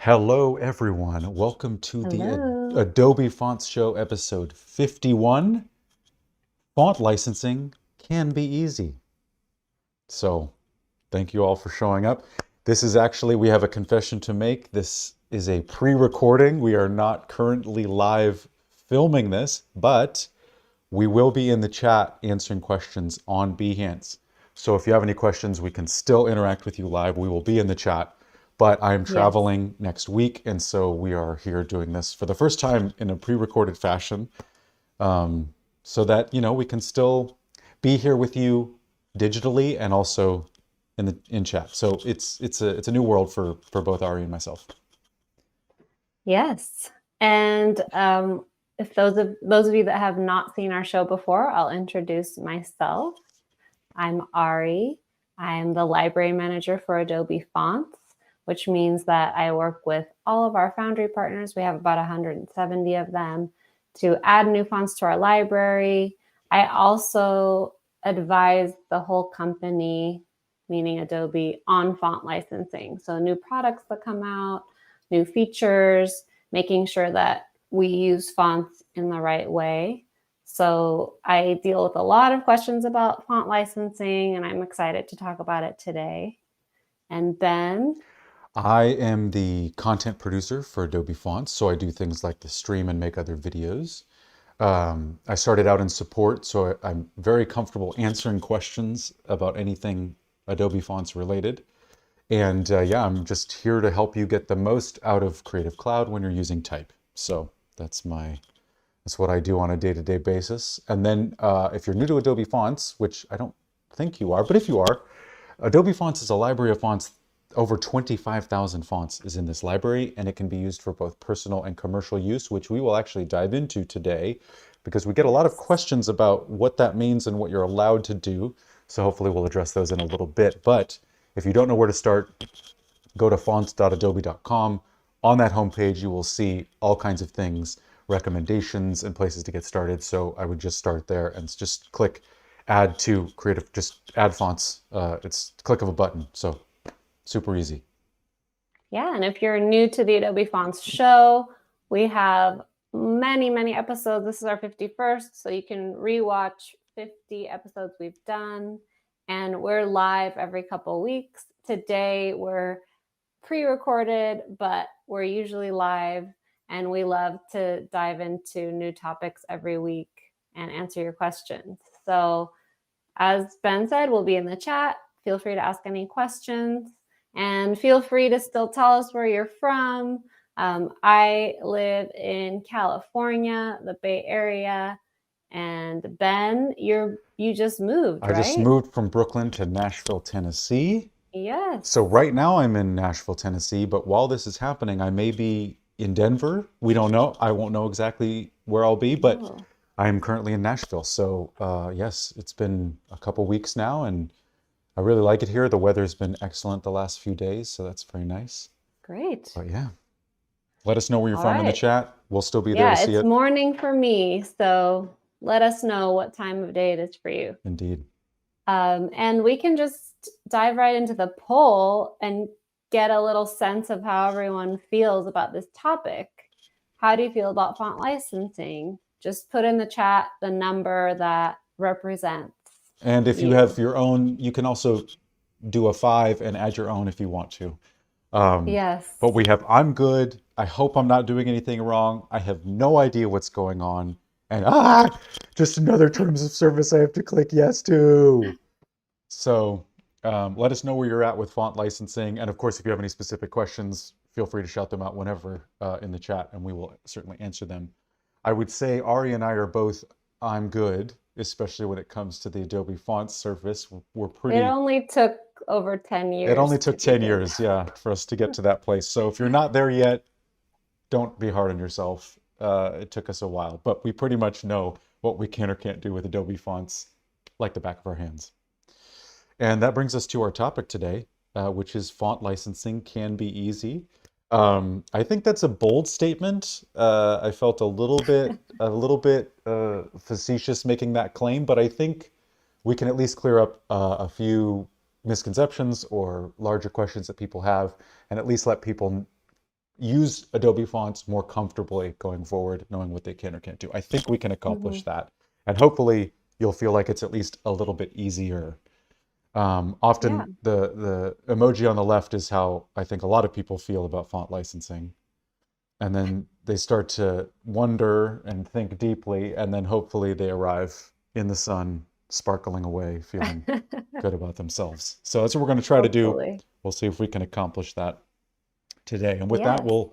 Hello, everyone. Welcome to the Hello. Adobe Fonts Show, episode 51. Font licensing can be easy. So, thank you all for showing up. This is actually, we have a confession to make. This is a pre-recording. We are not currently live filming this, but we will be in the chat answering questions on Behance. So if you have any questions, we can still interact with you live. We will be in the chat, but I'm Yes. traveling next week, and so we are here doing this for the first time in a pre-recorded fashion, so that we can still be here with you digitally and also in chat. So it's a new world for both Ari and myself. Yes. And if those of you that have not seen our show before, I'll introduce myself. I'm Ari. I'm the library manager for Adobe Fonts, which means that I work with all of our foundry partners. We have about 170 of them to add new fonts to our library. I also advise the whole company, meaning Adobe, on font licensing. So new products that come out, new features, making sure that we use fonts in the right way. So I deal with a lot of questions about font licensing, and I'm excited to talk about it today. And Ben? I am the content producer for Adobe Fonts, so I do things like the stream and make other videos. I started out in support, so I'm very comfortable answering questions about anything Adobe Fonts related. And yeah, I'm just here to help you get the most out of Creative Cloud when you're using type. So that's what I do on a day-to-day basis. And then if you're new to Adobe Fonts, which I don't think you are, but if you are, Adobe Fonts is a library of fonts. Over 25,000 fonts is in this library, and it can be used for both personal and commercial use, which we will actually dive into today because we get a lot of Yes. questions about what that means and what you're allowed to do. So hopefully we'll address those in a little bit. But if you don't know where to start, go to fonts.adobe.com. On that homepage, you will see all kinds of things, recommendations, and places to get started. So I would just start there and just click add to creative, just add fonts. It's a click of a button. So super easy. Yeah, and if you're new to the Adobe Fonts show, we have many, many episodes. This is our 51st, so you can rewatch 50 episodes we've done. And we're live every couple weeks. Today, we're pre-recorded, but we're usually live, and we love to dive into new topics every week and answer your questions. So as Ben said, we'll be in the chat. Feel free to ask any questions, and feel free to still tell us where you're from. I live in California, the Bay Area, and Ben, you just moved, I just right? moved from Brooklyn to Nashville, Tennessee. So Yes. right now I'm in Nashville, Tennessee, but while this is happening, I may be in Denver. We don't know. I won't know exactly where I'll be, but Oh, I am currently in Nashville. So yes, it's been a couple weeks now, and I really like it here. The weather's been excellent the last few days, so that's very nice. great. But yeah, let us know where you're All from in the right. chat. We'll still be there to Yeah, see it's it. morning for me, so let us know what time of day it is for you. Indeed. And we can just dive right into the poll and get a little sense of how everyone feels about this topic. How do you feel about font licensing? Just put in the chat the number that represents And if you have you. your own, you can also do a 5 and add your own if you want to. Um, but Yes. we have, I'm good. I hope I'm not doing anything wrong. I have no idea what's going on. And just another terms of service I have to click yes to. So let us know where you're at with font licensing. And of course, if you have any specific questions, feel free to shout them out whenever in the chat, and we will certainly answer them. I would say Ari and I are both, I'm good, especially when it comes to the Adobe Fonts surface. We're It pretty, only took over 10 it only years to took be 10 good. years, yeah, for us to get to that place. So if you're not there yet, don't be hard on yourself. It took us a while, but we pretty much know what we can or can't do with Adobe Fonts like the back of our hands. And that brings us to our topic today, which is font licensing can be easy. I think that's a bold statement. I felt a little bit facetious making that claim, but I think we can at least clear up a few misconceptions or larger questions that people have, and at least let people use Adobe Fonts more comfortably going forward, knowing what they can or can't do. I think we can accomplish that. And hopefully you'll feel like it's at least a little bit easier. Yeah. Often the emoji on the left is how I think a lot of people feel about font licensing. And then they start to wonder and think deeply, and then hopefully they arrive in the sun, sparkling away, feeling good about themselves. So that's what we're going to try to do. Hopefully. We'll see if we can accomplish that today. And with that, Yes.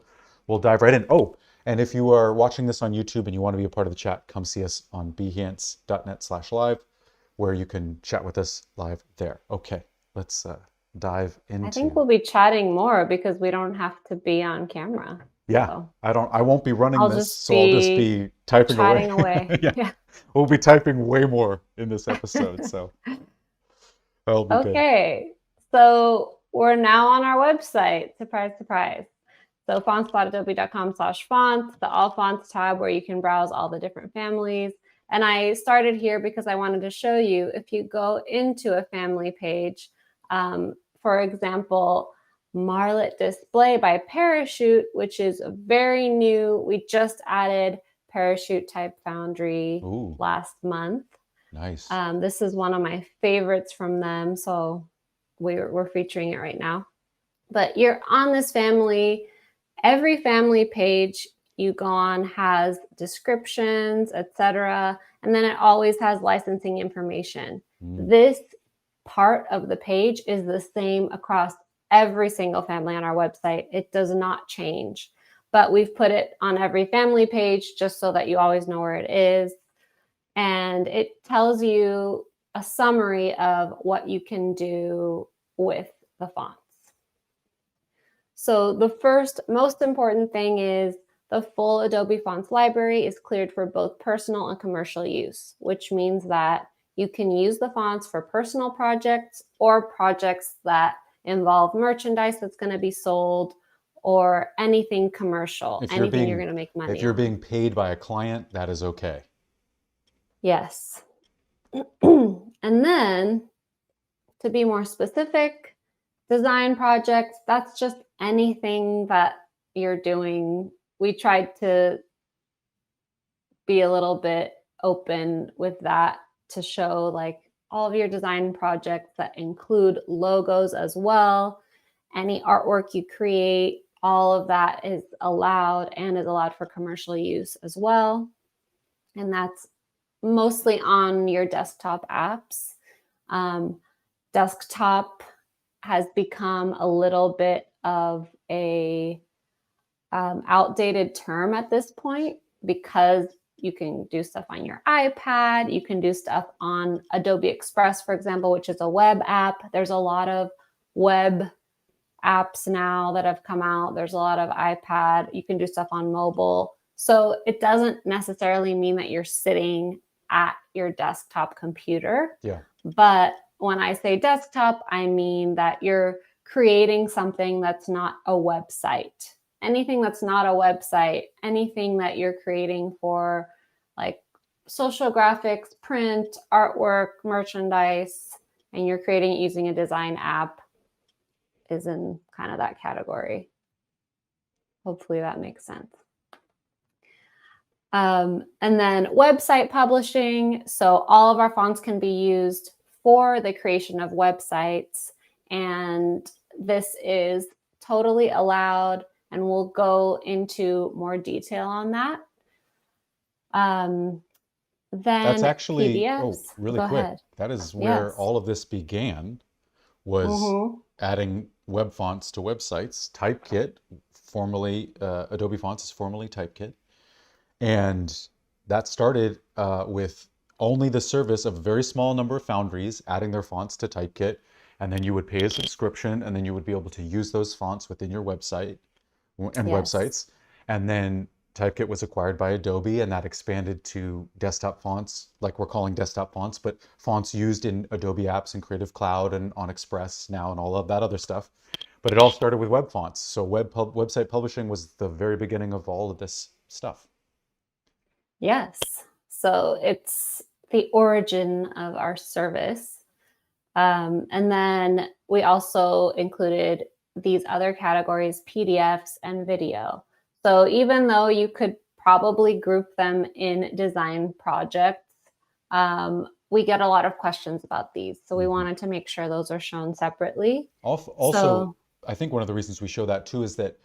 we'll dive right in. Oh, and if you are watching this on YouTube and you want to be a part of the chat, come see us on behance.net/live, where you can chat with us live there. Okay, let's dive I into. think we'll be chatting more because we don't have to be on camera. Yeah, So I won't be running I'll this, just so I'll just be be typing away. chatting away. Yeah, Yeah. we'll be typing way more in this episode, so that'll be good. Okay. So we're now on our website. Surprise, surprise. So fonts.adobe.com/fonts, the all fonts tab where you can browse all the different families. And I started here because I wanted to show you if you go into a family page, for example, Marlet Display by Parachute, which is very new. We just added Parachute type Foundry Ooh, last month. nice. This is one of my favorites from them. So we're featuring it right now. But you're on this family. Every family page you go on has descriptions, etc. And then it always has licensing information. This part of the page is the same across every single family on our website. It does not change, but we've put it on every family page just so that you always know where it is. And it tells you a summary of what you can do with the fonts. So the first most important thing is the full Adobe Fonts library is cleared for both personal and commercial use, which means that you can use the fonts for personal projects or projects that involve merchandise that's going to be sold or anything commercial, anything you're going to make money if you're on. being paid by a client, that is okay. Yes. And then to be more specific, design projects, that's just anything that you're doing. We tried to be a little bit open with that to show like all of your design projects that include logos as well. Any artwork you create, all of that is allowed and is allowed for commercial use as well. And that's mostly on your desktop apps. Desktop has become a little bit of a outdated term at this point because you can do stuff on your iPad. You can do stuff on Adobe Express, for example, which is a web app. There's a lot of web apps now that have come out. There's a lot of iPad. You can do stuff on mobile. So it doesn't necessarily mean that you're sitting at your desktop computer. Yeah. But when I say desktop, I mean that you're creating something that's not a website. Anything that's not a website, anything that you're creating for like social graphics, print, artwork, merchandise, and you're creating it using a design app is in kind of that category. Hopefully that makes sense. And then website publishing. So all of our fonts can be used for the creation of websites. And this is totally allowed. And we'll go into more detail on that. Then That's actually, PDFs. really Go quick. ahead. That is where Yes. all of this began, was adding web fonts to websites. Typekit, formerly Adobe Fonts is formerly Typekit. And that started with only the service of a very small number of foundries adding their fonts to Typekit. And then you would pay a subscription, and then you would be able to use those fonts within your website and websites. And then Typekit was acquired by Adobe, and that expanded to desktop fonts, like we're calling desktop fonts, but fonts used in Adobe apps and Creative Cloud and on Express now and all of that other stuff. But it all started with web fonts. So website publishing was the very beginning of all of this stuff. Yes. So it's the origin of our service. And then we also included these other categories, PDFs and video. So even though you could probably group them in design projects, we get a lot of questions about these. So we wanted to make sure those are shown separately. Also, I think one of the reasons we show that too is that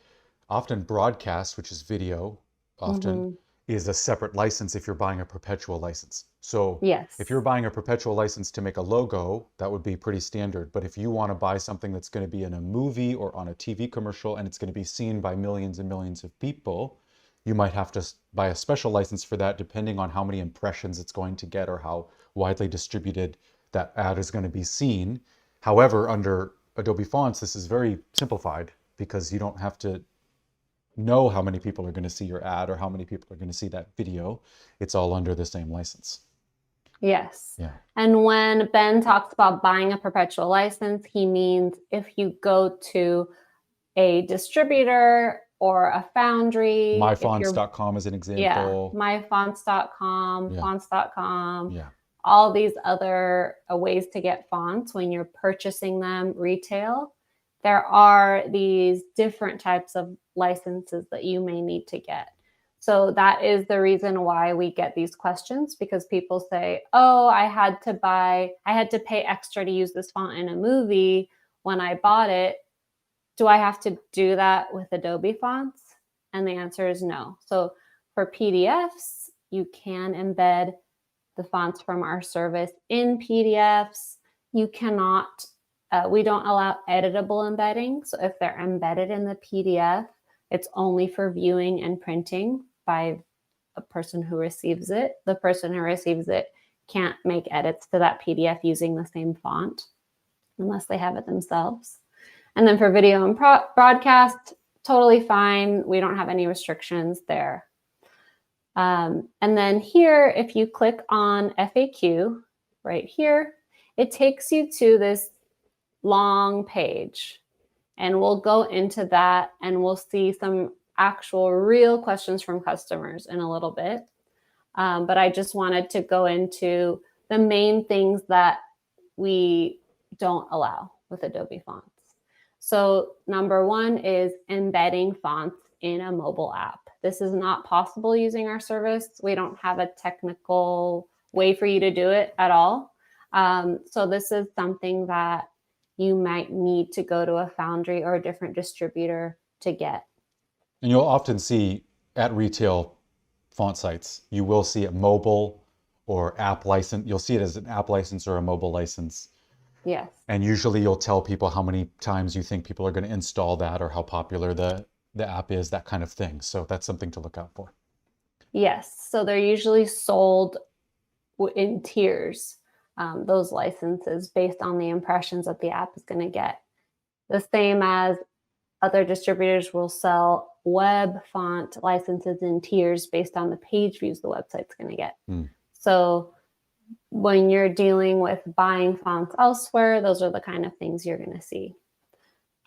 often broadcast, which is video, often is a separate license if you're buying a perpetual license. So yes, if you're buying a perpetual license to make a logo, that would be pretty standard. But if you want to buy something that's going to be in a movie or on a TV commercial and it's going to be seen by millions and millions of people, you might have to buy a special license for that depending on how many impressions it's going to get or how widely distributed that ad is going to be seen. However, under Adobe Fonts, this is very simplified because you don't have to know how many people are going to see your ad or how many people are going to see that video. It's all under the same license. yes. Yeah. And when Ben talks about buying a perpetual license, he means if you go to a distributor or a foundry. Myfonts.com is an example. Yeah, myfonts.com, Yeah. fonts.com, Yeah. all these other ways to get fonts when you're purchasing them retail. There are these different types of licenses that you may need to get. So that is the reason why we get these questions, because people say, oh, I had to pay extra to use this font in a movie when I bought it. Do I have to do that with Adobe Fonts? And the answer is no. So for PDFs, you can embed the fonts from our service in PDFs. You cannot, we don't allow editable embedding. So if they're embedded in the PDF, it's only for viewing and printing by a person who receives it. The person who receives it can't make edits to that PDF using the same font unless they have it themselves. And then for video and broadcast, totally fine. We don't have any restrictions there. And then here, if you click on FAQ right here, it takes you to this long page. And we'll go into that and we'll see some actual real questions from customers in a little bit. But I just wanted to go into the main things that we don't allow with Adobe Fonts. So number one is embedding fonts in a mobile app. This is not possible using our service. We don't have a technical way for you to do it at all. So this is something that you might need to go to a foundry or a different distributor to get. And you'll often see at retail font sites, you will see a mobile or app license. You'll see it as an app license or a mobile license. Yes. And usually you'll tell people how many times you think people are going to install that or how popular the app is, that kind of thing. So that's something to look out for. Yes. So they're usually sold in tiers, those licenses based on the impressions that the app is going to get. The same as other distributors will sell web font licenses in tiers based on the page views the website's going to get. So when you're dealing with buying fonts elsewhere, those are the kind of things you're going to see.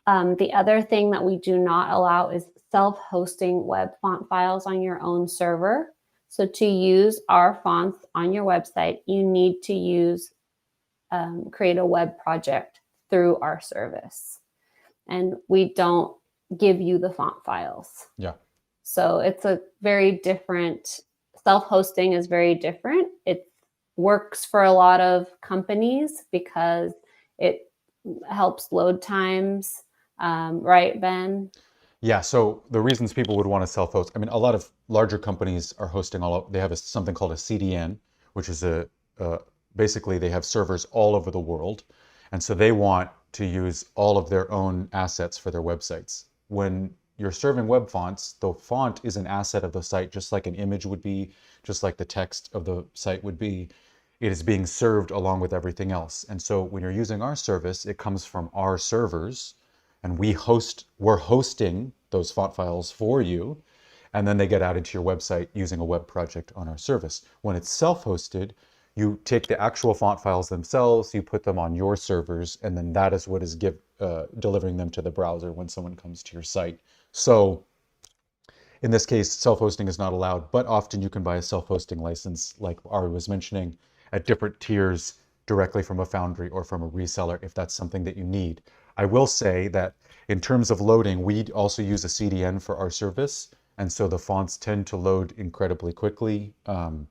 The other thing that we do not allow is self-hosting web font files on your own server. So to use our fonts on your website, you need to create a web project through our service. And we don't give you the font files. Yeah. So it's a very different, self-hosting is very different. It works for a lot of companies because it helps load times, right, Ben? Yeah, so the reasons people would want to self-host, I mean, a lot of larger companies are hosting they have something called a CDN, which is basically they have servers all over the world. And so they want to use all of their own assets for their websites. When you're serving web fonts, the font is an asset of the site, just like an image would be, just like the text of the site would be. It is being served along with everything else. And so when you're using our service, it comes from our servers, and we're hosting those font files for you, and then they get added to your website using a web project on our service. When it's self-hosted, you take the actual font files themselves, you put them on your servers, and then that is what is delivering them to the browser when someone comes to your site. So in this case, self-hosting is not allowed, but often you can buy a self-hosting license, like Ari was mentioning, at different tiers directly from a foundry or from a reseller if that's something that you need. I will say that in terms of loading, we also use a CDN for our service. And so the fonts tend to load incredibly quickly and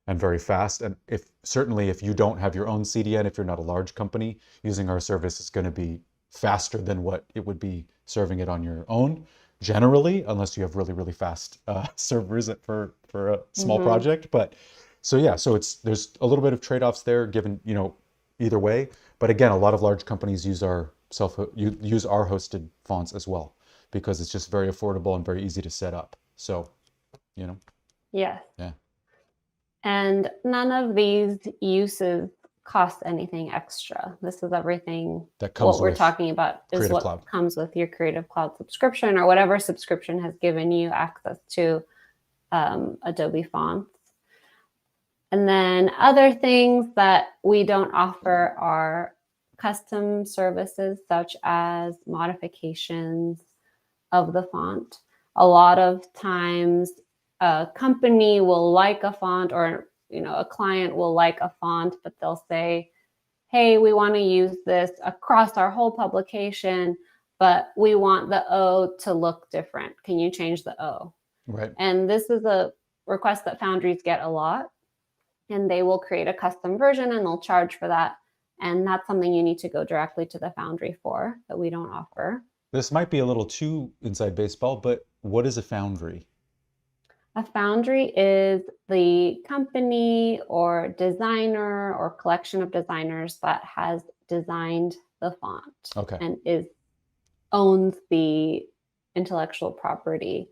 very fast. And certainly if you don't have your own CDN, if you're not a large company, using our service is going to be faster than what it would be serving it on your own, generally, unless you have really, really fast servers for a small project. But so yeah, so there's a little bit of trade-offs there given, either way. But again, a lot of large companies use our hosted fonts as well because it's just very affordable and very easy to set up. So, Yes. yeah. And none of these uses cost anything extra. This is everything That comes what we're with talking about is Creative what Cloud. comes with your Creative Cloud subscription or whatever subscription has given you access to Adobe Fonts. And then other things that we don't offer are custom services such as modifications of the font. A lot of times a company will like a font or a client will like a font, but they'll say, hey, we want to use this across our whole publication, but we want the O to look different. Can you change the O? Right. And this is a request that foundries get a lot. And they will create a custom version and they'll charge for that. And that's something you need to go directly to the foundry for that we don't offer. This might be a little too inside baseball, but what is a foundry? A foundry is the company or designer or collection of designers that has designed the font and owns the intellectual property.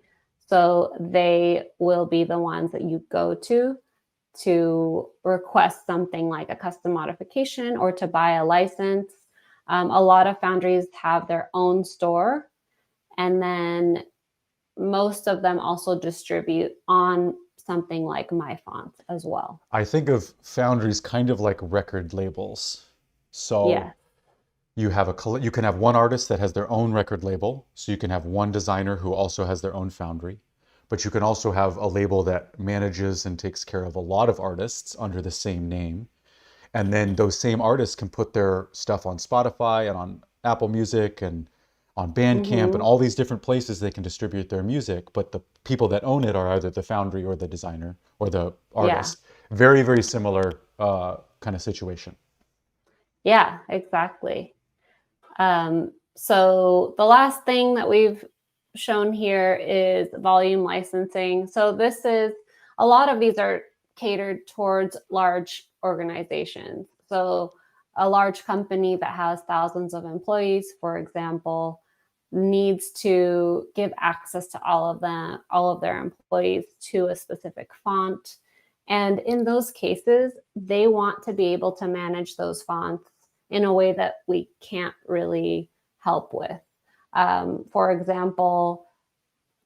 So they will be the ones that you go to request something like a custom modification or to buy a license. A lot of foundries have their own store, and then most of them also distribute on something like MyFont as well. I think of foundries kind of like record labels. So yeah. you can have one artist that has their own record label. So you can have one designer who also has their own foundry. But you can also have a label that manages and takes care of a lot of artists under the same name. And then those same artists can put their stuff on Spotify and on Apple Music and on Bandcamp and all these different places they can distribute their music. But the people that own it are either the foundry or the designer or the artist. Yeah. Very, very similar kind of situation. Yeah, exactly. So the last thing that we've shown here is volume licensing. So a lot of these are catered towards large organizations. So a large company that has thousands of employees, for example, needs to give access to all of their employees to a specific font. And in those cases, they want to be able to manage those fonts in a way that we can't really help with. For example,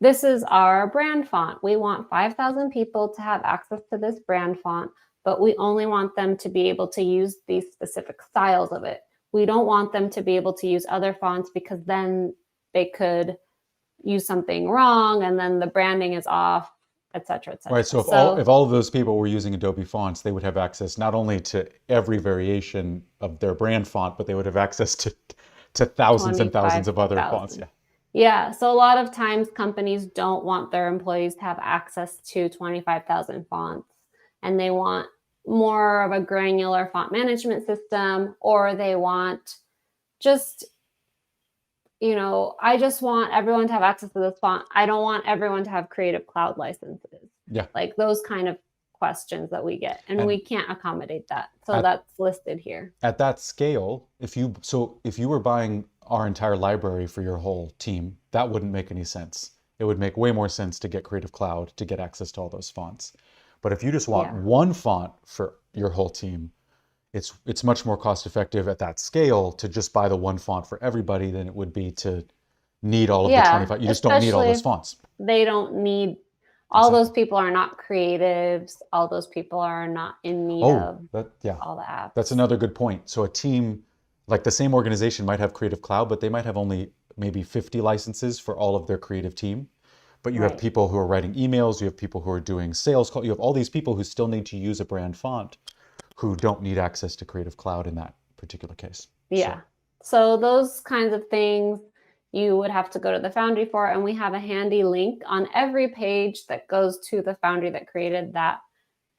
this is our brand font. We want 5,000 people to have access to this brand font, but we only want them to be able to use these specific styles of it. We don't want them to be able to use other fonts because then they could use something wrong and then the branding is off, et cetera, et cetera. Right, so if all of those people were using Adobe Fonts, they would have access not only to every variation of their brand font, but they would have access to thousands and thousands of other fonts. Yeah. Yeah, so a lot of times companies don't want their employees to have access to 25,000 fonts, and they want more of a granular font management system, or they want just, I just want everyone to have access to this font. I don't want everyone to have Creative Cloud licenses. Yeah. Like those kind of questions that we get, and we can't accommodate that. So that's listed here. At that scale, if you were buying our entire library for your whole team, that wouldn't make any sense. It would make way more sense to get Creative Cloud to get access to all those fonts. But if you just want one font for your whole team, it's much more cost effective at that scale to just buy the one font for everybody than it would be to need all of the 25. You just don't need all those fonts. They don't need all those people are not creatives. All those people are not in need of all the apps. That's another good point. So a team, like the same organization might have Creative Cloud, but they might have only maybe 50 licenses for all of their creative team. But you have people who are writing emails, you have people who are doing sales calls, you have all these people who still need to use a brand font who don't need access to Creative Cloud in that particular case. Yeah. So those kinds of things you would have to go to the Foundry for, and we have a handy link on every page that goes to the Foundry that created that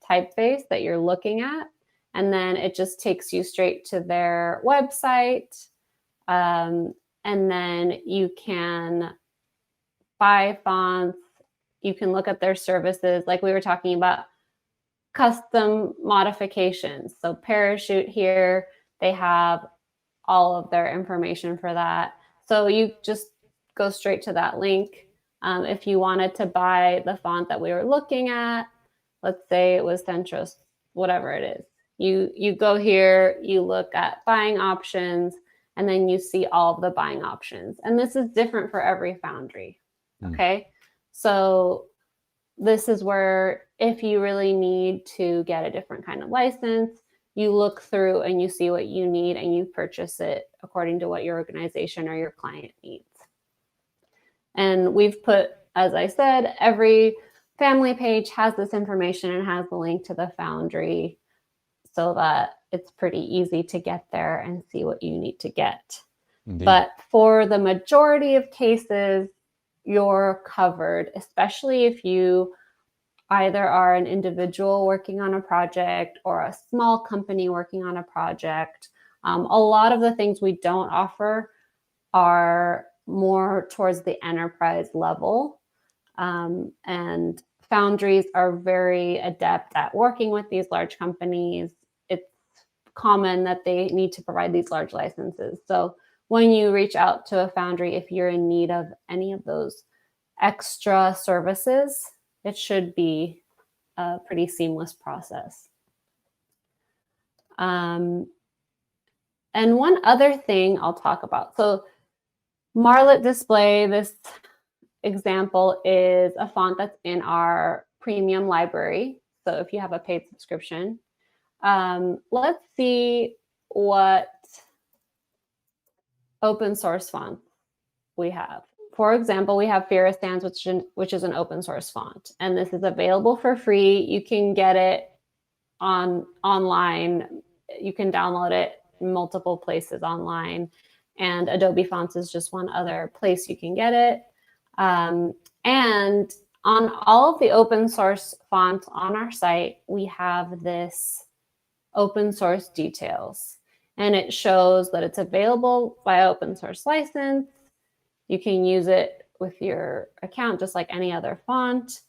typeface that you're looking at. And then it just takes you straight to their website. And then you can buy fonts. You can look at their services, like we were talking about, custom modifications. So Parachute here, they have all of their information for that. So you just go straight to that link. If you wanted to buy the font that we were looking at, let's say it was Centros, whatever it is, you go here, you look at buying options, and then you see all of the buying options. And this is different for every Foundry. Okay. So this is where if you really need to get a different kind of license, you look through and you see what you need and you purchase it according to what your organization or your client needs. And we've put, as I said, every family page has this information and has the link to the Foundry so that it's pretty easy to get there and see what you need to get. Indeed. But for the majority of cases, you're covered, especially if you either are an individual working on a project or a small company working on a project. A lot of the things we don't offer are more towards the enterprise level. And foundries are very adept at working with these large companies. It's common that they need to provide these large licenses. So when you reach out to a foundry, if you're in need of any of those extra services, it should be a pretty seamless process. And one other thing I'll talk about. So Marlet Display, this example is a font that's in our premium library. So if you have a paid subscription, let's see what open source fonts we have. For example, we have Fira Sans, which is an open source font, and this is available for free. You can get it online. You can download it in multiple places online, and Adobe Fonts is just one other place you can get it. And on all of the open source fonts on our site, we have this open source details, and it shows that it's available by open source license. You can use it with your account just like any other font.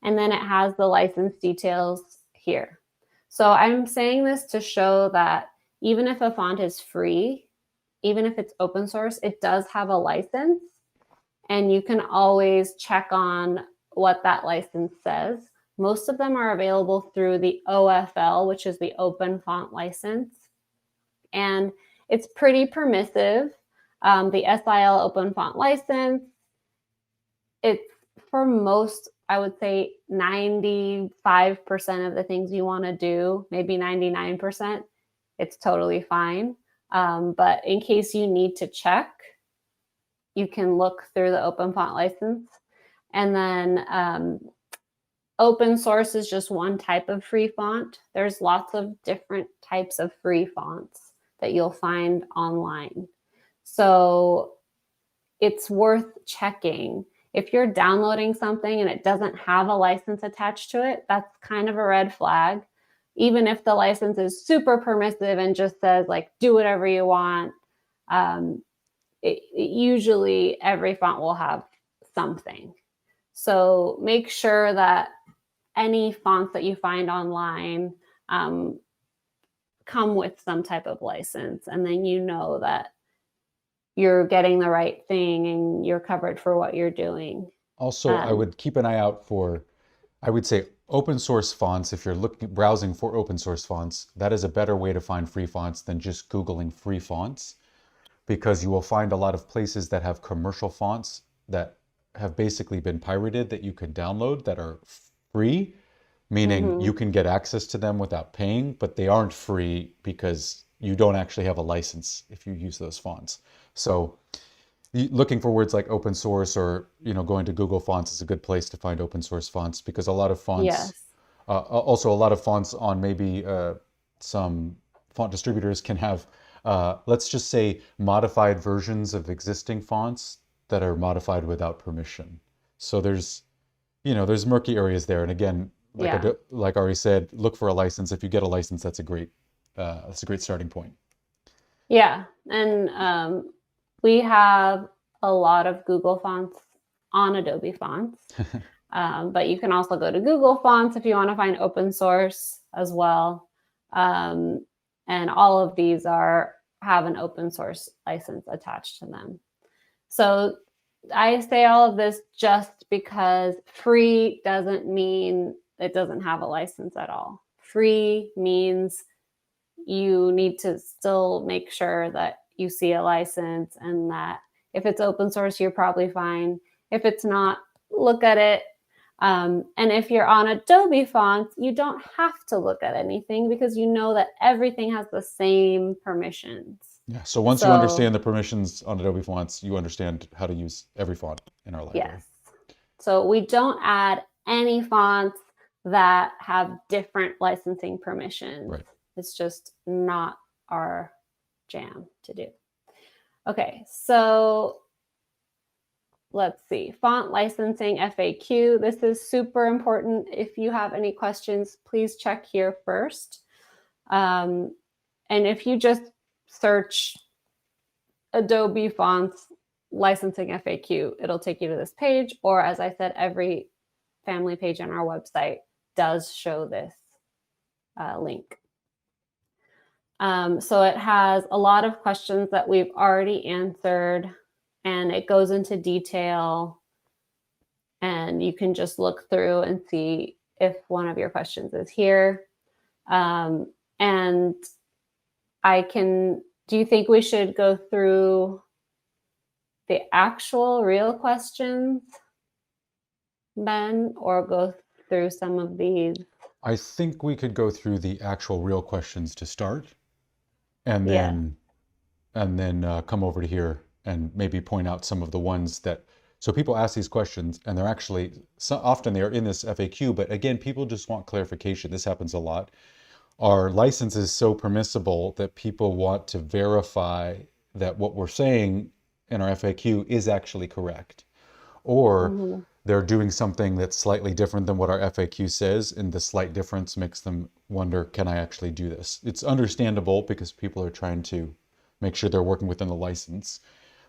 And then it has the license details here. So I'm saying this to show that even if a font is free, even if it's open source, it does have a license. And you can always check on what that license says. Most of them are available through the OFL, which is the Open Font License. And it's pretty permissive. The SIL Open Font License, it's for most, I would say 95% of the things you want to do, maybe 99%, it's totally fine. But in case you need to check, you can look through the Open Font License. And then open source is just one type of free font. There's lots of different types of free fonts that you'll find online. So it's worth checking. If you're downloading something and it doesn't have a license attached to it, that's kind of a red flag. Even if the license is super permissive and just says like, do whatever you want, usually every font will have something. So make sure that any fonts that you find online come with some type of license, and then you know that you're getting the right thing and you're covered for what you're doing. Also, I would keep an eye out for, I would say, open source fonts. If you're browsing for open source fonts, that is a better way to find free fonts than just Googling free fonts, because you will find a lot of places that have commercial fonts that have basically been pirated that you can download that are free, meaning you can get access to them without paying, but they aren't free because you don't actually have a license if you use those fonts. So looking for words like open source or, going to Google Fonts is a good place to find open source fonts, because a lot of fonts, Yes. Also a lot of fonts on maybe some font distributors can have let's just say modified versions of existing fonts that are modified without permission. So there's, there's murky areas there. And again, Yeah. like Ari said, look for a license. If you get a license, that's a great starting point. Yeah. And we have a lot of Google fonts on Adobe Fonts. But you can also go to Google Fonts if you want to find open source as well. And all of these have an open source license attached to them. So I say all of this just because free doesn't mean it doesn't have a license at all. Free means you need to still make sure that you see a license, and that if it's open source, you're probably fine. If it's not, look at it. And if you're on Adobe Fonts, you don't have to look at anything because you know that everything has the same permissions. Yeah. So once you understand the permissions on Adobe Fonts, you understand how to use every font in our library. Yes. So we don't add any fonts that have different licensing permissions. Right. It's just not our jam to do. Okay, so let's see. Font licensing FAQ. This is super important. If you have any questions, please check here first. And if you just search Adobe Fonts licensing FAQ, it'll take you to this page. Or as I said, every family page on our website does show this link. So it has a lot of questions that we've already answered, and it goes into detail, and you can just look through and see if one of your questions is here. And do you think we should go through the actual real questions, Ben, or go through some of these? I think we could go through the actual real questions to start, and then come over to here and maybe point out some of the ones that, so people ask these questions and they're actually, often they're in this FAQ, but again, people just want clarification. This happens a lot. Our license is so permissible that people want to verify that what we're saying in our FAQ is actually correct. Or they're doing something that's slightly different than what our FAQ says, and the slight difference makes them wonder, can I actually do this? It's understandable because people are trying to make sure they're working within the license.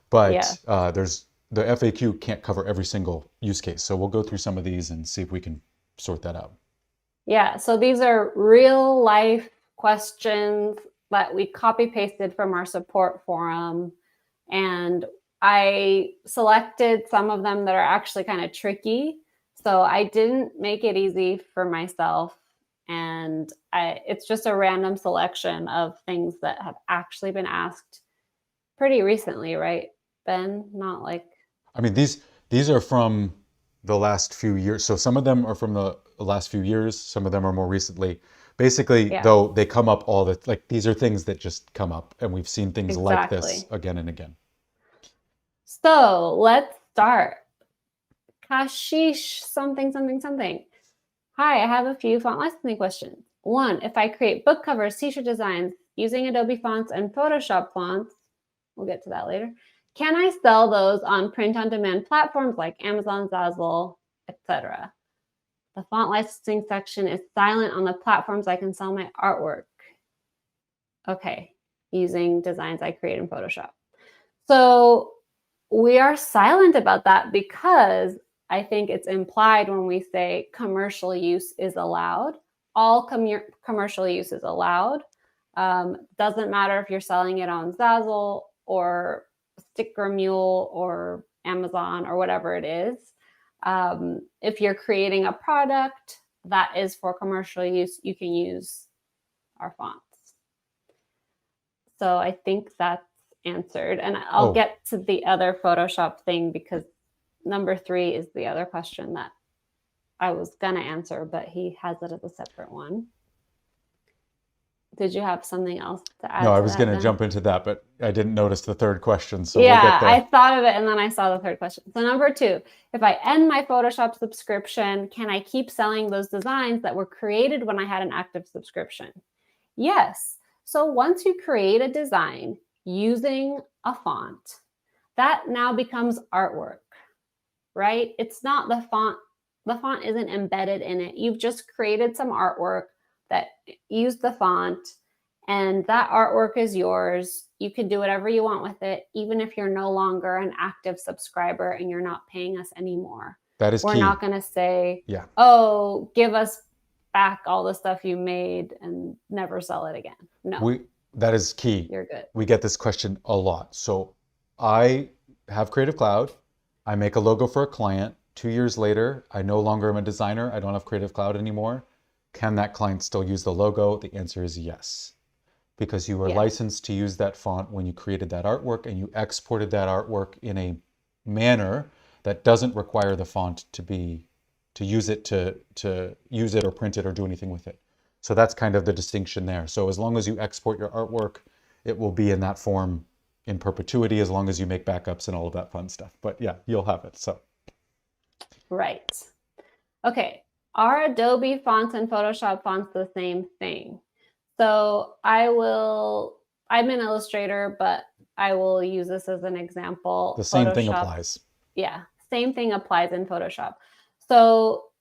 But the FAQ can't cover every single use case. So we'll go through some of these and see if we can sort that out. Yeah, so these are real life questions that we copy pasted from our support forum. And I selected some of them that are actually kind of tricky. So I didn't make it easy for myself. And it's just a random selection of things that have actually been asked pretty recently, right, Ben? Not like... I mean, these are from the last few years. So some of them are from the last few years. Some of them are more recently. Basically, though, they come up these are things that just come up. And we've seen things like this again and again. So let's start. Kashish something. Hi, I have a few font licensing questions. 1, if I create book covers, t-shirt designs using Adobe Fonts and Photoshop fonts, we'll get to that later, can I sell those on print-on-demand platforms like Amazon, Zazzle, etc.? The font licensing section is silent on the platforms I can sell my artwork. Okay, using designs I create in Photoshop. So we are silent about that because I think it's implied when we say commercial use is allowed. All commercial use is allowed. Doesn't matter if you're selling it on Zazzle or Sticker Mule or Amazon or whatever it is. If you're creating a product that is for commercial use, you can use our fonts. So I think that's answered. And I'll get to the other Photoshop thing because number 3 is the other question that I was going to answer, but he has it as a separate one. Did you have something else to add? No, I was going to jump into that, but I didn't notice the third question. So yeah, we'll get there. I thought of it and then I saw the third question. So number 2, if I end my Photoshop subscription, can I keep selling those designs that were created when I had an active subscription? Yes. So once you create a design using a font, that now becomes artwork, right? It's not the font isn't embedded in it. You've just created some artwork that used the font, and that artwork is yours. You can do whatever you want with it, even if you're no longer an active subscriber and you're not paying us anymore. That is We're key. not going to say, Yeah. oh, give us back all the stuff you made and never sell it again. No, That is key. you're good. We get this question a lot. So I have Creative Cloud. I make a logo for a client. 2 years later, I no longer am a designer. I don't have Creative Cloud anymore. Can that client still use the logo? The answer is yes, because you were licensed to use that font when you created that artwork, and you exported that artwork in a manner that doesn't require the font to use it or print it or do anything with it. So that's kind of the distinction there. So as long as you export your artwork, it will be in that form in perpetuity, as long as you make backups and all of that fun stuff. But yeah, you'll have it. So right. Okay. Are Adobe fonts and Photoshop fonts the same thing? So I'm an illustrator, but I will use this as an example. The same thing applies. Yeah, same thing applies in Photoshop. So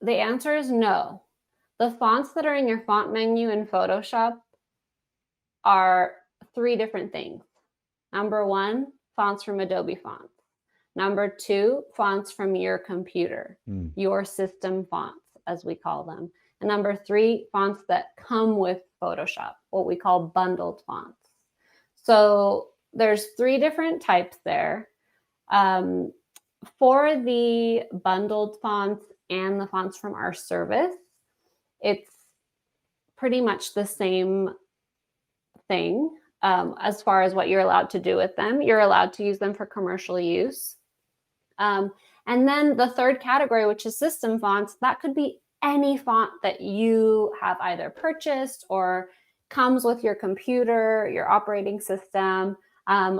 the answer is no. The fonts that are in your font menu in Photoshop are 3 different things. Number 1, fonts from Adobe Fonts. Number 2, fonts from your computer, your system fonts, as we call them. And number 3, fonts that come with Photoshop, what we call bundled fonts. So there's 3 different types there. For the bundled fonts and the fonts from our service, it's pretty much the same thing as far as what you're allowed to do with them. You're allowed to use them for commercial use. And then the third category, which is system fonts, that could be any font that you have either purchased or comes with your computer, your operating system.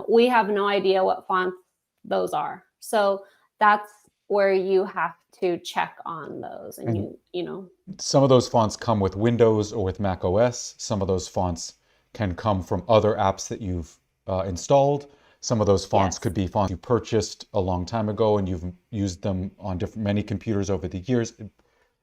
We have no idea what fonts those are. So that's where you have to check on those. And you know. Some of those fonts come with Windows or with Mac OS. Some of those fonts can come from other apps that you've installed. Some of those fonts could be fonts you purchased a long time ago and you've used them on many computers over the years.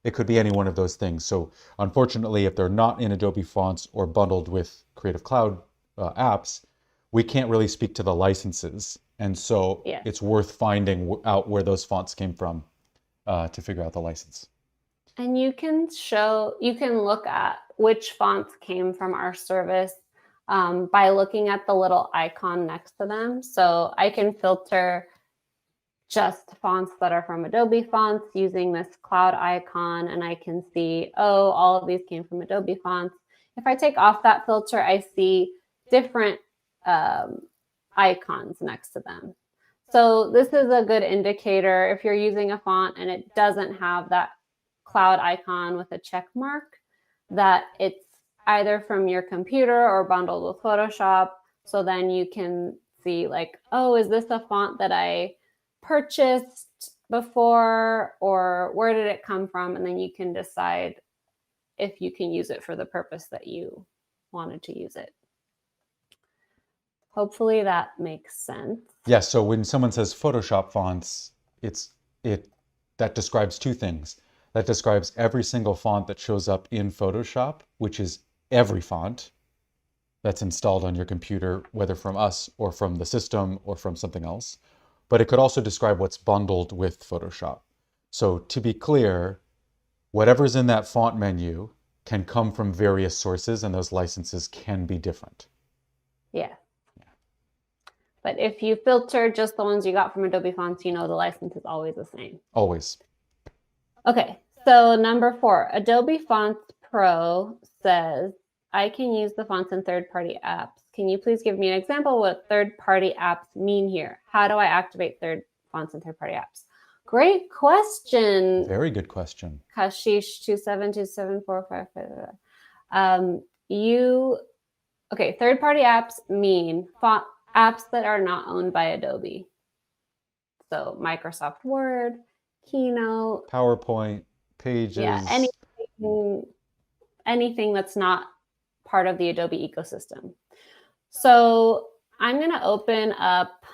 It could be any one of those things. So unfortunately, if they're not in Adobe Fonts or bundled with Creative Cloud apps, we can't really speak to the licenses. And so it's worth finding out where those fonts came from to figure out the license. And you can look at which fonts came from our service by looking at the little icon next to them. So I can filter just fonts that are from Adobe Fonts using this cloud icon, and I can see, oh, all of these came from Adobe Fonts. If I take off that filter, I see different icons next to them. So this is a good indicator if you're using a font and it doesn't have that cloud icon with a check mark, that it's either from your computer or bundled with Photoshop. So then you can see like, oh, is this a font that I purchased before, or where did it come from? And then you can decide if you can use it for the purpose that you wanted to use it. Hopefully that makes sense. Yeah, so when someone says Photoshop fonts, that describes 2 things. That describes every single font that shows up in Photoshop, which is every font that's installed on your computer, whether from us or from the system or from something else. But it could also describe what's bundled with Photoshop. So to be clear, whatever's in that font menu can come from various sources, and those licenses can be different. Yeah. But if you filter just the ones you got from Adobe Fonts, you know the license is always the same. Always. Okay, so number 4, Adobe Fonts Pro says, I can use the fonts in third-party apps. Can you please give me an example of what third-party apps mean here? How do I activate fonts in third-party apps? Great question. Very good question. Kashish 2727455. Okay, third-party apps mean apps that are not owned by Adobe. So Microsoft Word, Keynote, PowerPoint, Pages. Yeah, anything that's not part of the Adobe ecosystem. So I'm going to open up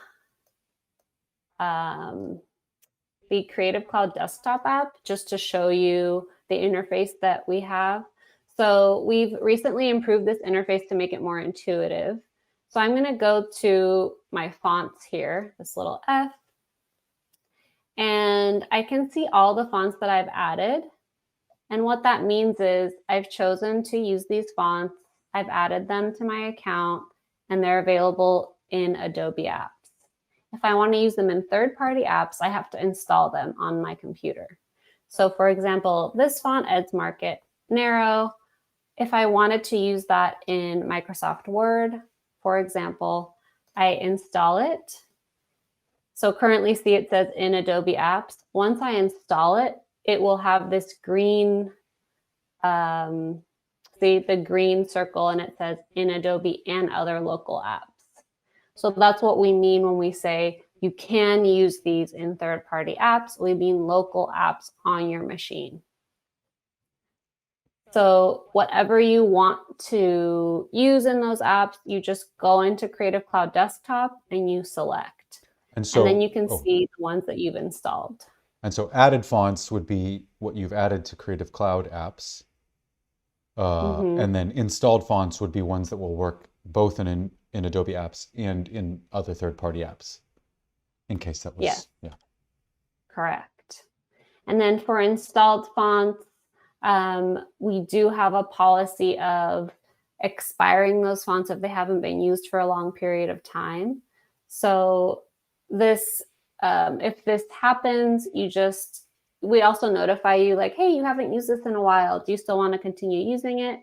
the Creative Cloud desktop app just to show you the interface that we have. So we've recently improved this interface to make it more intuitive. So I'm going to go to my fonts here, this little F, and I can see all the fonts that I've added. And what that means is I've chosen to use these fonts, I've added them to my account, and they're available in Adobe apps. If I want to use them in third-party apps, I have to install them on my computer. So for example, this font, Ed's Market, narrow. If I wanted to use that in Microsoft Word, for example, I install it. So currently see it says in Adobe apps. Once I install it, it will have this green, see the green circle, and it says in Adobe and other local apps. So that's what we mean when we say you can use these in third-party apps. We mean local apps on your machine. So whatever you want to use in those apps, you just go into Creative Cloud Desktop and you select. And then you can see the ones that you've installed. And so added fonts would be what you've added to Creative Cloud apps. And then installed fonts would be ones that will work both in Adobe apps and in other third-party apps, in case that was, yeah. Correct. And then for installed fonts, we do have a policy of expiring those fonts if they haven't been used for a long period of time. So this, if this happens, we also notify you like, hey, you haven't used this in a while. Do you still want to continue using it?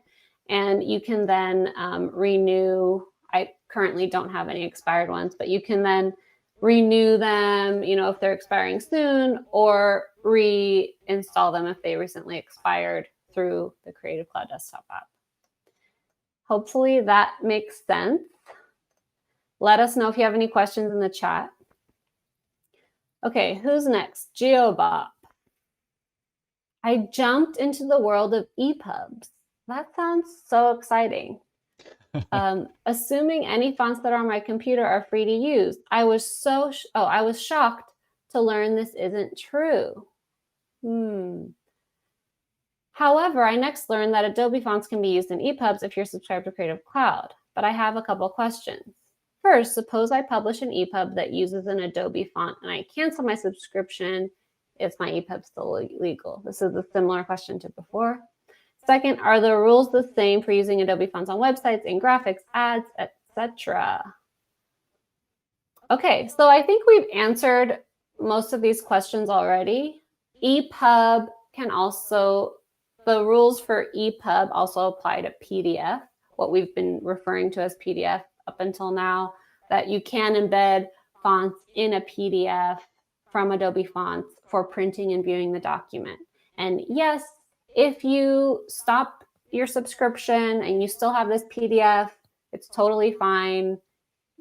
And you can then renew. I currently don't have any expired ones, but you can then renew them, if they're expiring soon, or reinstall them if they recently expired through the Creative Cloud Desktop app. Hopefully that makes sense. Let us know if you have any questions in the chat. Okay, who's next? GeoBop. I jumped into the world of EPUBs. That sounds so exciting. Assuming any fonts that are on my computer are free to use. I was shocked to learn this isn't true. However, I next learned that Adobe Fonts can be used in EPUBs if you're subscribed to Creative Cloud. But I have a couple questions. First, suppose I publish an EPUB that uses an Adobe font and I cancel my subscription. Is my EPUB still legal? This is a similar question to before. Second, are the rules the same for using Adobe Fonts on websites, in graphics, ads, etc.? Okay, so I think we've answered most of these questions already. EPUB the rules for EPUB also apply to PDF, what we've been referring to as PDF up until now, that you can embed fonts in a PDF from Adobe Fonts for printing and viewing the document. And yes, if you stop your subscription and you still have this PDF, it's totally fine.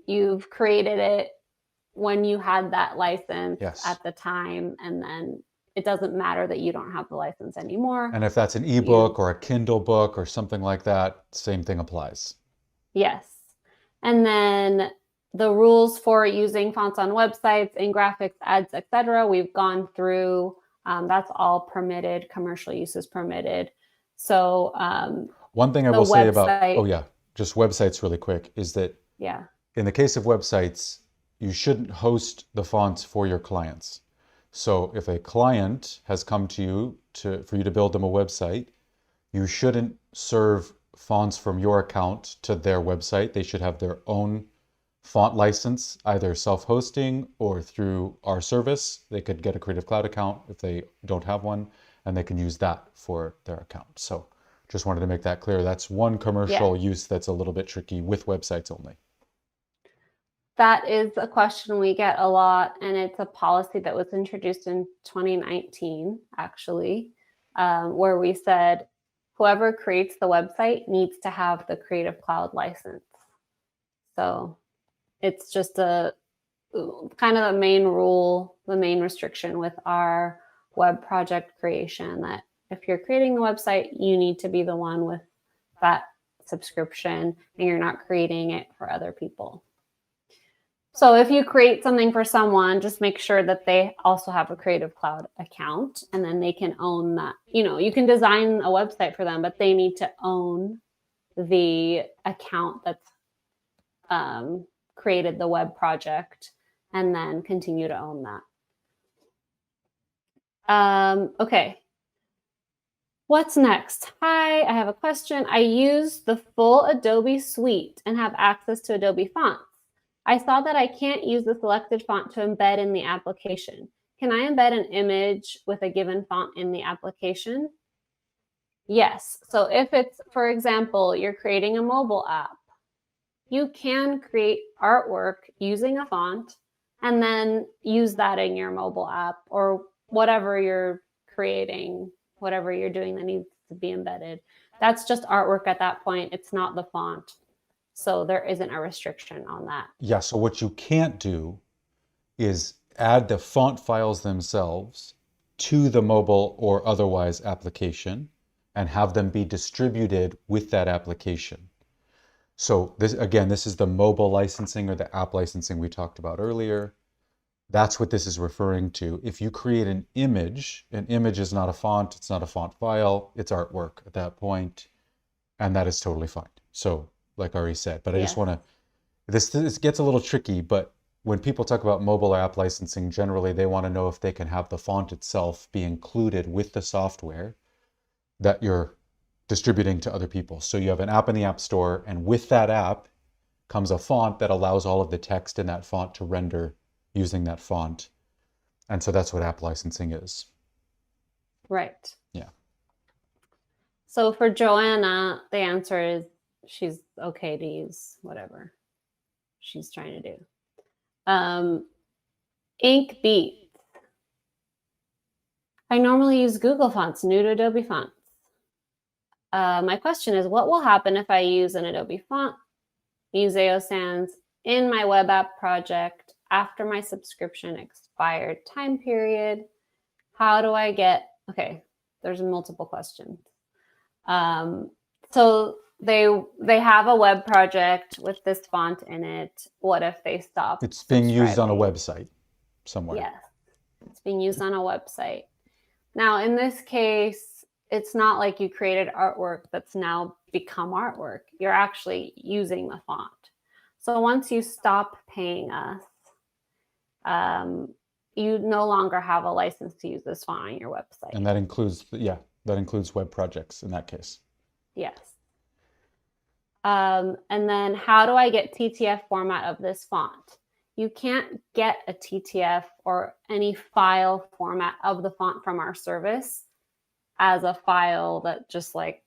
You've created it when you had that license at the time, and then it doesn't matter that you don't have the license anymore. And if that's an ebook or a Kindle book or something like that, same thing applies. Yes. And then the rules for using fonts on websites, in graphics, ads, etc., we've gone through. That's all permitted. Commercial use is permitted. So one thing I will say about, just websites really quick, is that in the case of websites, you shouldn't host the fonts for your clients. So if a client has come to you for you to build them a website, you shouldn't serve fonts from your account to their website. They should have their own font license, either self-hosting or through our service. They could get a Creative Cloud account if they don't have one, and they can use that for their account. So just wanted to make that clear. That's one commercial use that's a little bit tricky with websites only. That is a question we get a lot, and it's a policy that was introduced in 2019, actually, where we said whoever creates the website needs to have the Creative Cloud license. So it's just a kind of the main rule, the main restriction with our web project creation, that if you're creating the website, you need to be the one with that subscription and you're not creating it for other people. So if you create something for someone, just make sure that they also have a Creative Cloud account, and then they can own that. You know, you can design a website for them, but they need to own the account that's created the web project, and then continue to own that. Okay. What's next? Hi, I have a question. I use the full Adobe suite and have access to Adobe Fonts. I saw that I can't use the selected font to embed in the application. Can I embed an image with a given font in the application? Yes. So if it's, for example, you're creating a mobile app, you can create artwork using a font and then use that in your mobile app or whatever you're creating, whatever you're doing that needs to be embedded. That's just artwork at that point. It's not the font. So there isn't a restriction on that. Yeah, so what you can't do is add the font files themselves to the mobile or otherwise application and have them be distributed with that application. So this, again, this is the mobile licensing or the app licensing we talked about earlier. That's what this is referring to. If you create an image is not a font, it's not a font file, it's artwork at that point, and that is totally fine. So like Ari said, but I just want to, this gets a little tricky, but when people talk about mobile app licensing, generally they want to know if they can have the font itself be included with the software that you're distributing to other people. So you have an app in the App Store, and with that app comes a font that allows all of the text in that font to render using that font. And so that's what app licensing is. Right. Yeah. So for Joanna, the answer is she's okay to use whatever she's trying to do. Ink Beat. I normally use Google Fonts, new to Adobe Fonts. My question is, what will happen if I use an Adobe font, Museo Sans, in my web app project after my subscription expired time period? How do I get, okay, there's multiple questions. So they have a web project with this font in it. What if they stop? It's being used on a website somewhere. Yes, it's being used on a website. Now, in this case, it's not like you created artwork that's now become artwork. You're actually using the font. So once you stop paying us, you no longer have a license to use this font on your website. And that includes, yeah, that includes web projects in that case. Yes. And then how do I get TTF format of this font? You can't get a TTF or any file format of the font from our service as a file that just like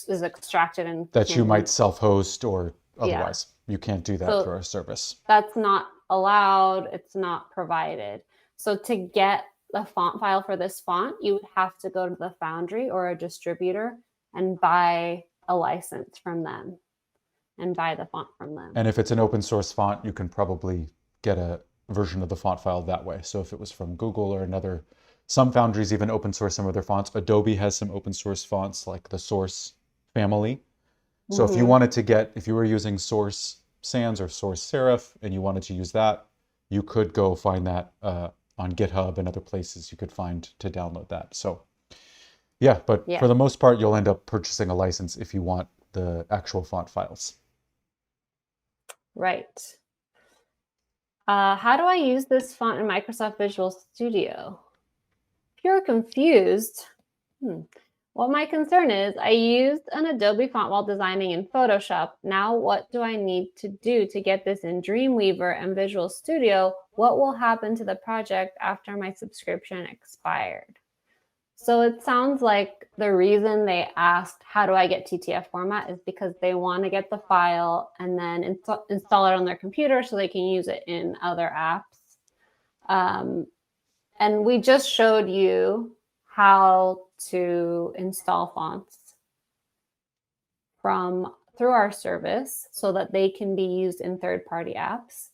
is extracted and that you might self-host or otherwise. You can't do that through our service. That's not allowed. It's not provided. So to get the font file for this font, you would have to go to the foundry or a distributor and buy a license from them and buy the font from them. And if it's an open source font, you can probably get a version of the font file that way. So if it was from Google or another, some foundries even open source some of their fonts. Adobe has some open source fonts like the Source family. So if you wanted to get, if you were using Source Sans or Source Serif and you wanted to use that, you could go find that on GitHub and other places you could find to download that. So yeah, but for the most part, you'll end up purchasing a license if you want the actual font files. Right. How do I use this font in Microsoft Visual Studio? If you're confused, well, my concern is I used an Adobe font while designing in Photoshop. Now, what do I need to do to get this in Dreamweaver and Visual Studio? What will happen to the project after my subscription expired? So it sounds like the reason they asked, how do I get TTF format, is because they want to get the file and then install it on their computer so they can use it in other apps. And we just showed you how to install fonts through our service so that they can be used in third-party apps.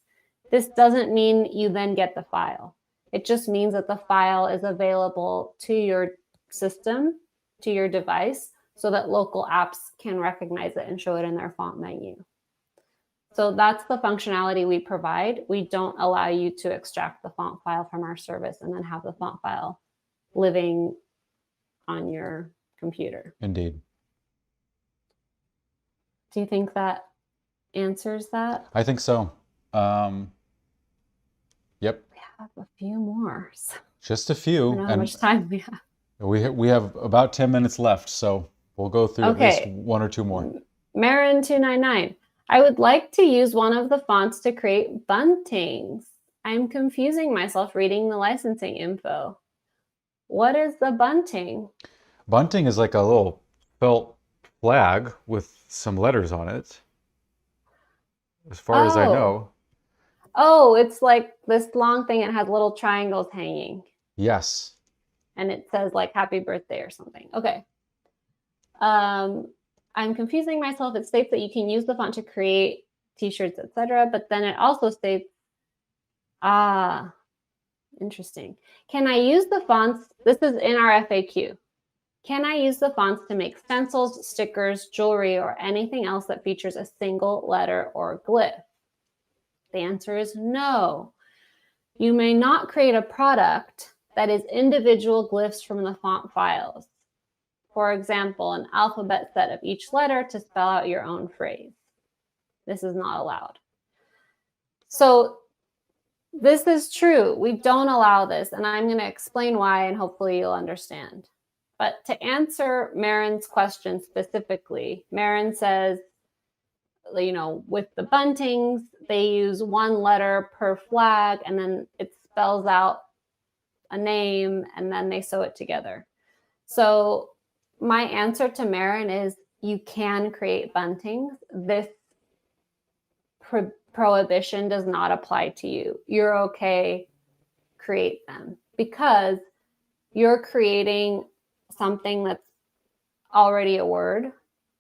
This doesn't mean you then get the file. It just means that the file is available to your system, to your device, so that local apps can recognize it and show it in their font menu. So that's the functionality we provide. We don't allow you to extract the font file from our service and then have the font file living on your computer. Indeed. Do you think that answers that? I think so. Yep. We have a few more. Just a I few. don't know how much time we have. We have about 10 minutes left, so we'll go through at least one or two more. Marin299. I would like to use one of the fonts to create buntings. I'm confusing myself reading the licensing info. What is the bunting? Bunting is like a little felt flag with some letters on it, as far as I know. Oh, it's like this long thing. It has little triangles hanging. Yes. And it says like happy birthday or something. Okay. I'm confusing myself. It states that you can use the font to create t-shirts, etc. But then it also states, interesting. Can I use the fonts? This is in our FAQ. Can I use the fonts to make stencils, stickers, jewelry, or anything else that features a single letter or glyph? The answer is no. You may not create a product that is individual glyphs from the font files. For example, an alphabet set of each letter to spell out your own phrase. This is not allowed. So this is true. We don't allow this, and I'm going to explain why, and hopefully you'll understand. But to answer Marin's question specifically, Marin says, you know, with the buntings, they use one letter per flag, and then it spells out a name, and then they sew it together. So my answer to Marin is you can create buntings. This prohibition does not apply to you. You're okay, create them, because you're creating something that's already a word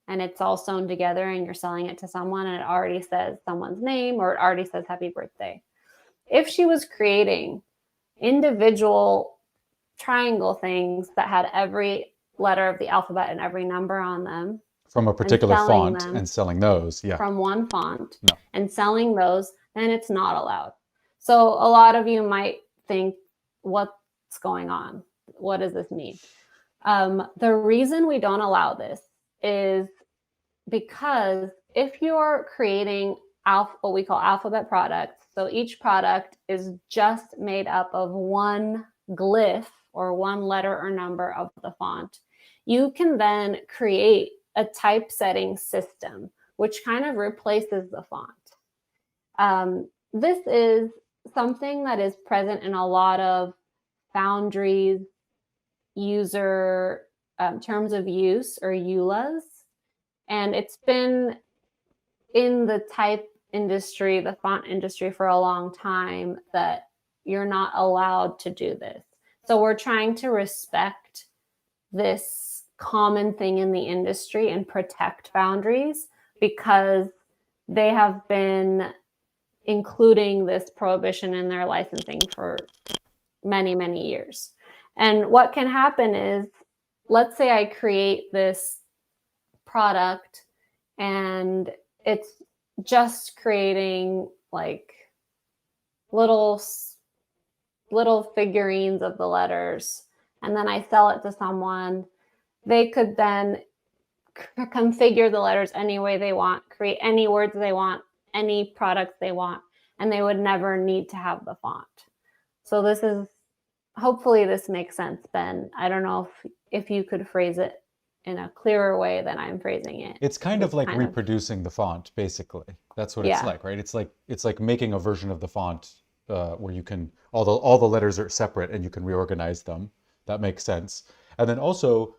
and it's all sewn together and you're selling it to someone and it already says someone's name or it already says happy birthday. If she was creating individual triangle things that had every letter of the alphabet and every number on them from a particular font and selling those, from one font and selling those, then it's not allowed. So a lot of you might think, what's going on? What does this mean? The reason we don't allow this is because if you're creating what we call alphabet products, so each product is just made up of one glyph or one letter or number of the font, you can then create a typesetting system, which kind of replaces the font. This is something that is present in a lot of foundries, user terms of use or EULAs. And it's been in the type industry, the font industry for a long time that you're not allowed to do this. So we're trying to respect this common thing in the industry and protect foundries because they have been including this prohibition in their licensing for many, many years. And what can happen is, let's say I create this product and it's just creating like little figurines of the letters, and then I sell it to someone. They could then configure the letters any way they want, create any words they want, any products they want, and they would never need to have the font. So this is, hopefully this makes sense, Ben. I don't know if you could phrase it in a clearer way than I'm phrasing it. It's kind of like reproducing the font, basically. That's what it's like, right? It's like making a version of the font where you can, all the letters are separate and you can reorganize them. That makes sense. And then also,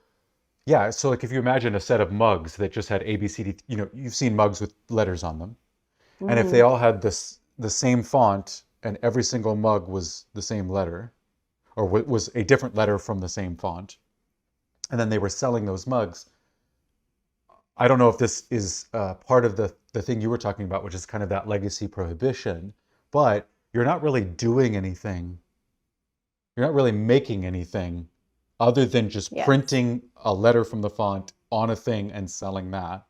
yeah, so like if you imagine a set of mugs that just had A, B, C, D, you know, you've seen mugs with letters on them. Mm-hmm. And if they all had the same font and every single mug was the same letter, or was a different letter from the same font, and then they were selling those mugs, I don't know if this is part of the thing you were talking about, which is kind of that legacy prohibition, but you're not really doing anything. You're not really making anything other than just printing a letter from the font on a thing and selling that.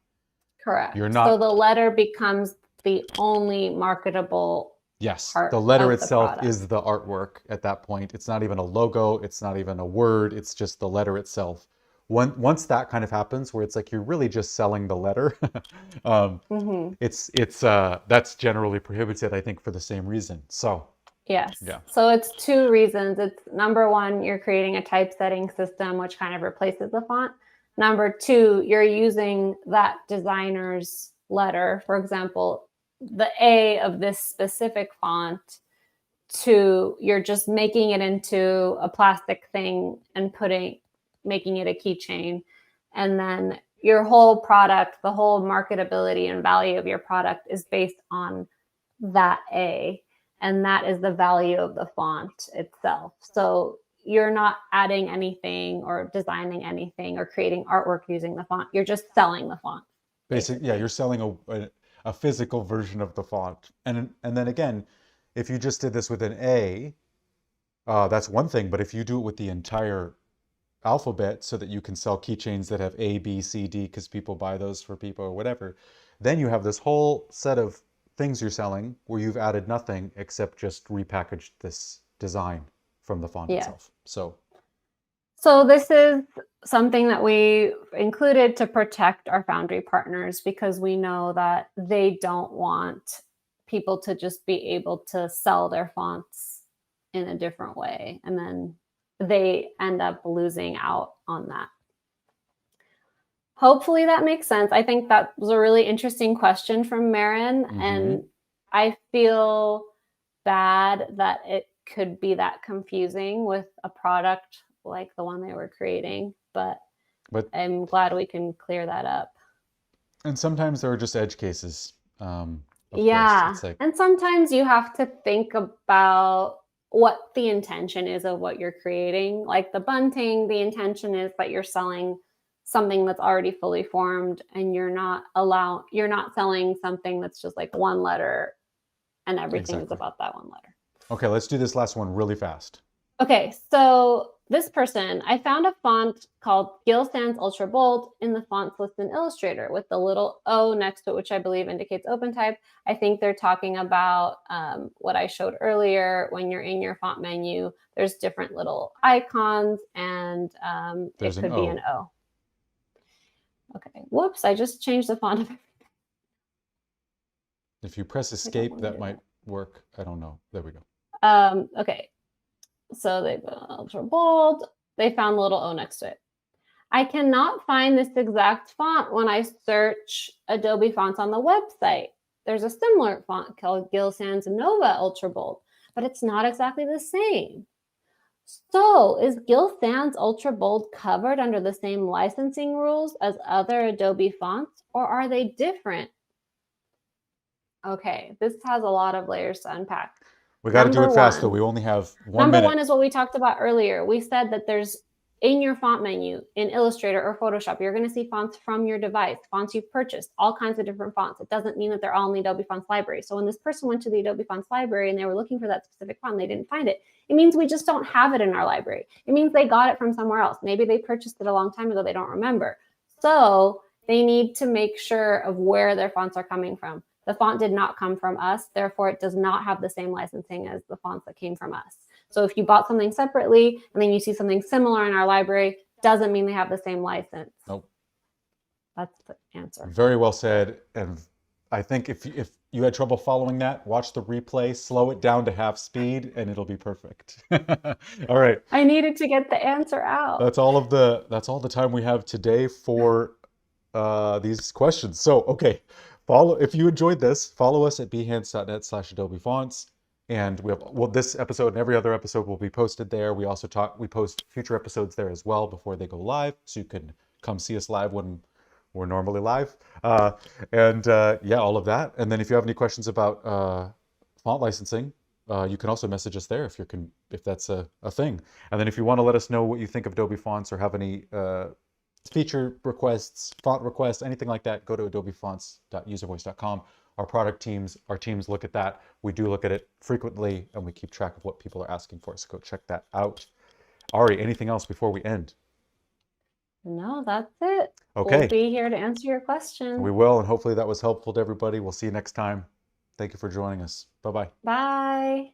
Correct. You're So not, the letter becomes the only marketable yes, part the letter of the itself product. is the artwork at that point. It's not even a logo, it's not even a word, it's just the letter itself. Once that kind of happens, where it's like you're really just selling the letter, um, Hmm. it's that's generally prohibited, I think, for the same reason. So Yes. yeah, So it's two reasons. It's number one, you're creating a typesetting system, which kind of replaces the font. Number two, you're using that designer's letter, for example, the A of this specific font, you're just making it into a plastic thing and making it a keychain. And then your whole product, the whole marketability and value of your product is based on that A. And that is the value of the font itself. So you're not adding anything or designing anything or creating artwork using the font. You're just selling the font, basically, yeah, basically. you're selling a physical version of the font. And then again, if you just did this with an A, that's one thing. But if you do it with the entire alphabet so that you can sell keychains that have A, B, C, D because people buy those for people or whatever, then you have this whole set of things you're selling where you've added nothing except just repackaged this design from the font Yeah. itself. So So this is something that we included to protect our foundry partners because we know that they don't want people to just be able to sell their fonts in a different way. And then they end up losing out on that. Hopefully that makes sense. I think that was a really interesting question from Marin. mhm. And I feel bad that it could be that confusing with a product like the one they were creating, but But I'm glad we can clear that up. and sometimes there are just edge cases. Of course, Yeah. it's like And sometimes you have to think about what the intention is of what you're creating. Like the bunting, the intention is that you're selling something that's already fully formed and you're not selling something that's just like one letter and everything is exactly. about that one letter. Okay, let's do this last one really fast. Okay, so this person, I found a font called Gill Sans Ultra Bold in the fonts list in Illustrator with the little O next to it, which I believe indicates open type. I think they're talking about what I showed earlier. When you're in your font menu, there's different little icons and There's it an could be an O. O. Okay, whoops, I just changed the font. If you press I don't escape, want to that do might work. I don't know. There we go. that. Okay, so they've ultra bold. They found the little O next to it. I cannot find this exact font when I search Adobe Fonts on the website. There's a similar font called Gill Sans Nova Ultra Bold, but it's not exactly the same. So is Gill Sans Ultra Bold covered under the same licensing rules as other Adobe fonts, or are they different? Okay, this has a lot of layers to unpack. We got to do Number it fast though. one, We only have 1 minute. Number one is what we talked about earlier. We said that there's in your font menu in Illustrator or Photoshop, you're going to see fonts from your device, fonts you've purchased, all kinds of different fonts. It doesn't mean that they're all in the Adobe Fonts library. So when this person went to the Adobe Fonts library and they were looking for that specific font, they didn't find it. It means we just don't have it in our library. It means they got it from somewhere else. Maybe they purchased it a long time ago. They don't remember. So they need to make sure of where their fonts are coming from. The font did not come from us. Therefore, it does not have the same licensing as the fonts that came from us. So if you bought something separately and then you see something similar in our library, doesn't mean they have the same license. Nope. That's the answer. Very well said. And I think if you had trouble following that, watch the replay, slow it down to half speed, and it'll be perfect. All right. I needed to get the answer out. That's all the time we have today for these questions. So, okay, if you enjoyed this, follow us at behance.net/Adobe Fonts. And this episode and every other episode will be posted there. We post future episodes there as well before they go live, so you can come see us live when we're normally live. Yeah, all of that. And then if you have any questions about font licensing, you can also message us there if that's a thing. And then if you want to let us know what you think of Adobe Fonts or have any feature requests, font requests, anything like that, go to adobefonts.uservoice.com. Our teams look at that. We do look at it frequently, and we keep track of what people are asking for. So go check that out. Ari, anything else before we end? No, that's it. Okay. We'll be here to answer your questions. We will, and hopefully that was helpful to everybody. We'll see you next time. Thank you for joining us. Bye-bye. Bye.